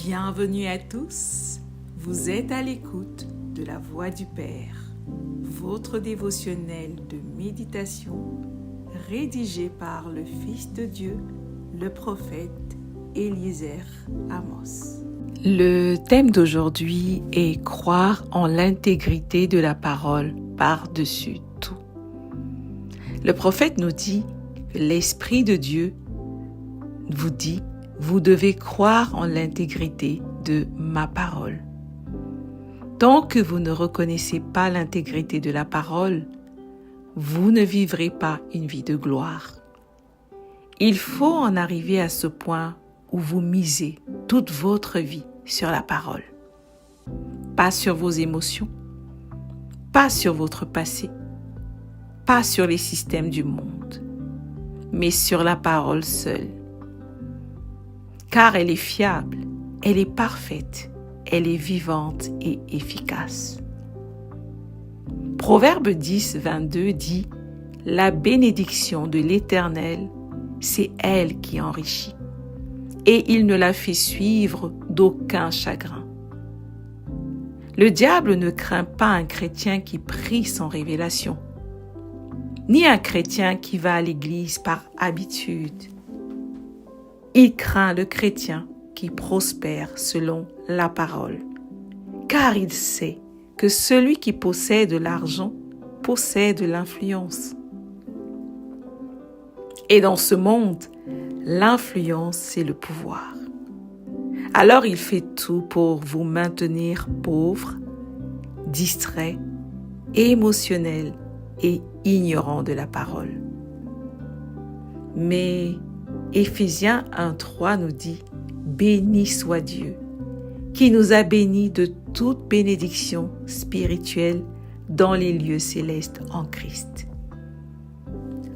Bienvenue à tous, vous êtes à l'écoute de la Voix du Père, votre dévotionnel de méditation rédigé par le Fils de Dieu, le prophète Eliezer Amos. Le thème d'aujourd'hui est croire en l'intégrité de la parole par-dessus tout. Le prophète nous dit que l'Esprit de Dieu vous dit vous devez croire en l'intégrité de ma parole. Tant que vous ne reconnaissez pas l'intégrité de la parole, vous ne vivrez pas une vie de gloire. Il faut en arriver à ce point où vous misez toute votre vie sur la parole. Pas sur vos émotions, pas sur votre passé, pas sur les systèmes du monde, mais sur la parole seule. Car elle est fiable, elle est parfaite, elle est vivante et efficace. Proverbe 10, 22 dit « La bénédiction de l'Éternel, c'est elle qui enrichit, et il ne la fait suivre d'aucun chagrin. » Le diable ne craint pas un chrétien qui prie sans révélation, ni un chrétien qui va à l'église par habitude. Il craint le chrétien qui prospère selon la parole, car il sait que celui qui possède l'argent possède l'influence. Et dans ce monde, l'influence, c'est le pouvoir. Alors il fait tout pour vous maintenir pauvre, distrait, émotionnel et ignorant de la parole. Mais Éphésiens 1:3 nous dit « Béni soit Dieu, qui nous a bénis de toute bénédiction spirituelle dans les lieux célestes en Christ. »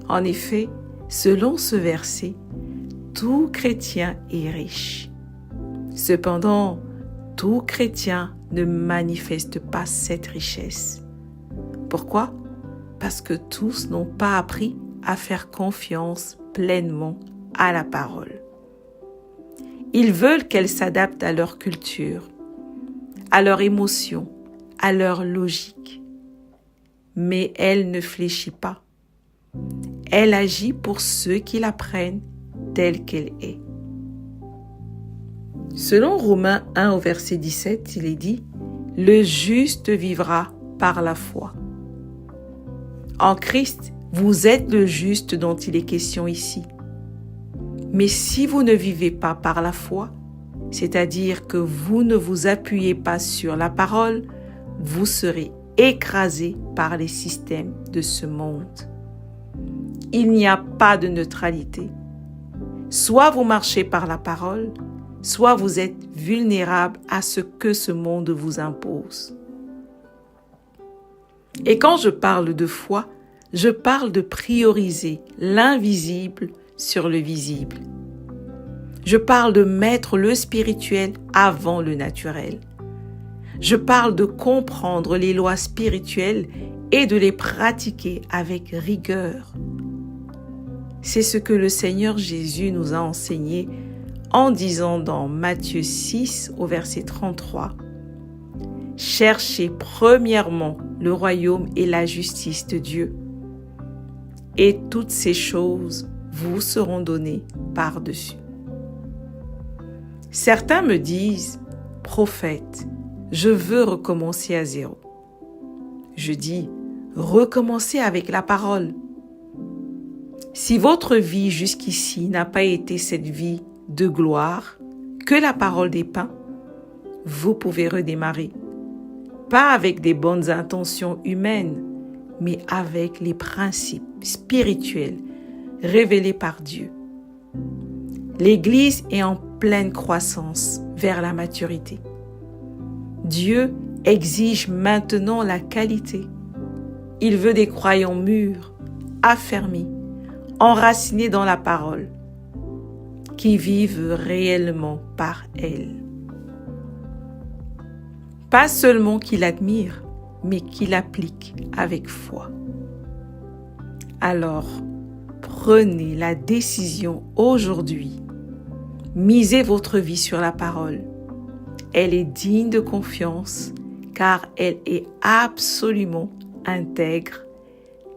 En effet, selon ce verset, tout chrétien est riche. Cependant, tout chrétien ne manifeste pas cette richesse. Pourquoi? Parce que tous n'ont pas appris à faire confiance pleinement à la parole. Ils veulent qu'elle s'adapte à leur culture, à leurs émotions, à leur logique. Mais elle ne fléchit pas. Elle agit pour ceux qui la prennent telle qu'elle est. Selon Romains 1 au verset 17, il est dit « Le juste vivra par la foi ». En Christ, vous êtes le juste dont il est question ici. Mais si vous ne vivez pas par la foi, c'est-à-dire que vous ne vous appuyez pas sur la parole, vous serez écrasé par les systèmes de ce monde. Il n'y a pas de neutralité. Soit vous marchez par la parole, soit vous êtes vulnérable à ce que ce monde vous impose. Et quand je parle de foi, je parle de prioriser l'invisible sur le visible. Je parle de mettre le spirituel avant le naturel. Je parle de comprendre les lois spirituelles et de les pratiquer avec rigueur. C'est ce que le Seigneur Jésus nous a enseigné en disant dans Matthieu 6 au verset 33 « Cherchez premièrement le royaume et la justice de Dieu, et toutes ces choses vous seront données par-dessus. » Certains me disent « Prophète, je veux recommencer à zéro. » Je dis « Recommencez avec la parole. » Si votre vie jusqu'ici n'a pas été cette vie de gloire que la parole dépeint, vous pouvez redémarrer. Pas avec des bonnes intentions humaines, mais avec les principes spirituels révélés par Dieu. L'Église est en pleine croissance vers la maturité. Dieu exige maintenant la qualité. Il veut des croyants mûrs, affermis, enracinés dans la parole, qui vivent réellement par elle. Pas seulement qui l'admirent, mais qui l'appliquent avec foi. Alors, prenez la décision aujourd'hui. Misez votre vie sur la parole. elle est digne de confiance, car elle est absolument intègre.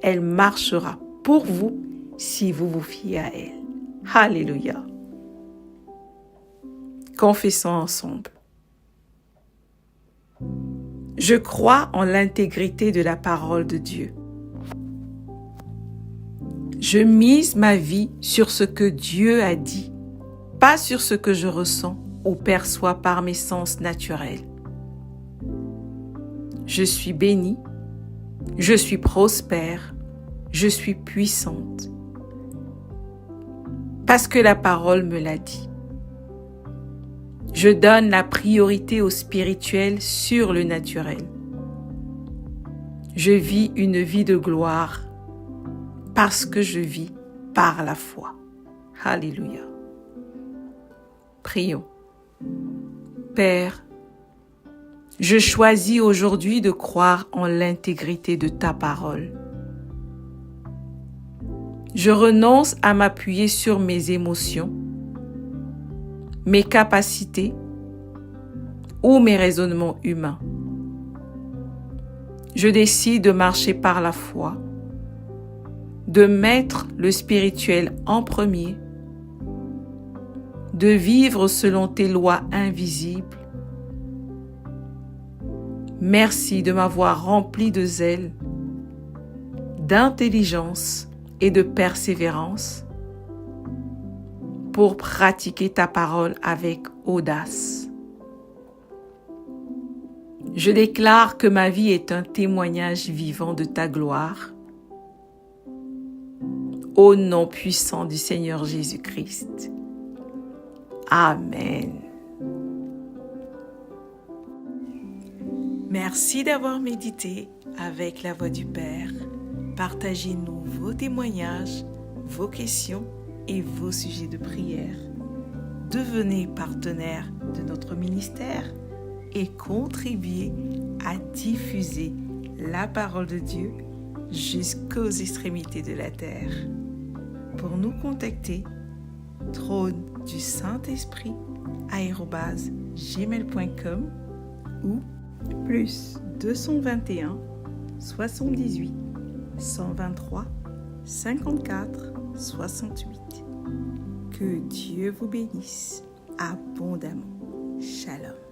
Elle marchera pour vous si vous vous fiez à elle. Alléluia. Confessons ensemble. Je crois en l'intégrité de la parole de Dieu. Je mise ma vie sur ce que Dieu a dit, pas sur ce que je ressens ou perçois par mes sens naturels. Je suis bénie, je suis prospère, je suis puissante. Parce que la parole me l'a dit. Je donne la priorité au spirituel sur le naturel. Je vis une vie de gloire parce que je vis par la foi. Alléluia. Prions. Père, je choisis aujourd'hui de croire en l'intégrité de ta parole. Je renonce à m'appuyer sur mes émotions, mes capacités ou mes raisonnements humains. Je décide de marcher par la foi, de mettre le spirituel en premier, de vivre selon tes lois invisibles. Merci de m'avoir rempli de zèle, d'intelligence et de persévérance pour pratiquer ta parole avec audace. Je déclare que ma vie est un témoignage vivant de ta gloire. Au nom puissant du Seigneur Jésus-Christ. Amen. Merci d'avoir médité avec la Voix du Père. Partagez-nous vos témoignages, vos questions et vos sujets de prière. Devenez partenaire de notre ministère et contribuez à diffuser la parole de Dieu jusqu'aux extrémités de la terre. Pour nous contacter, trône du Saint-Esprit @gmail.com ou plus 221 78 123 54 68. Que Dieu vous bénisse abondamment. Shalom.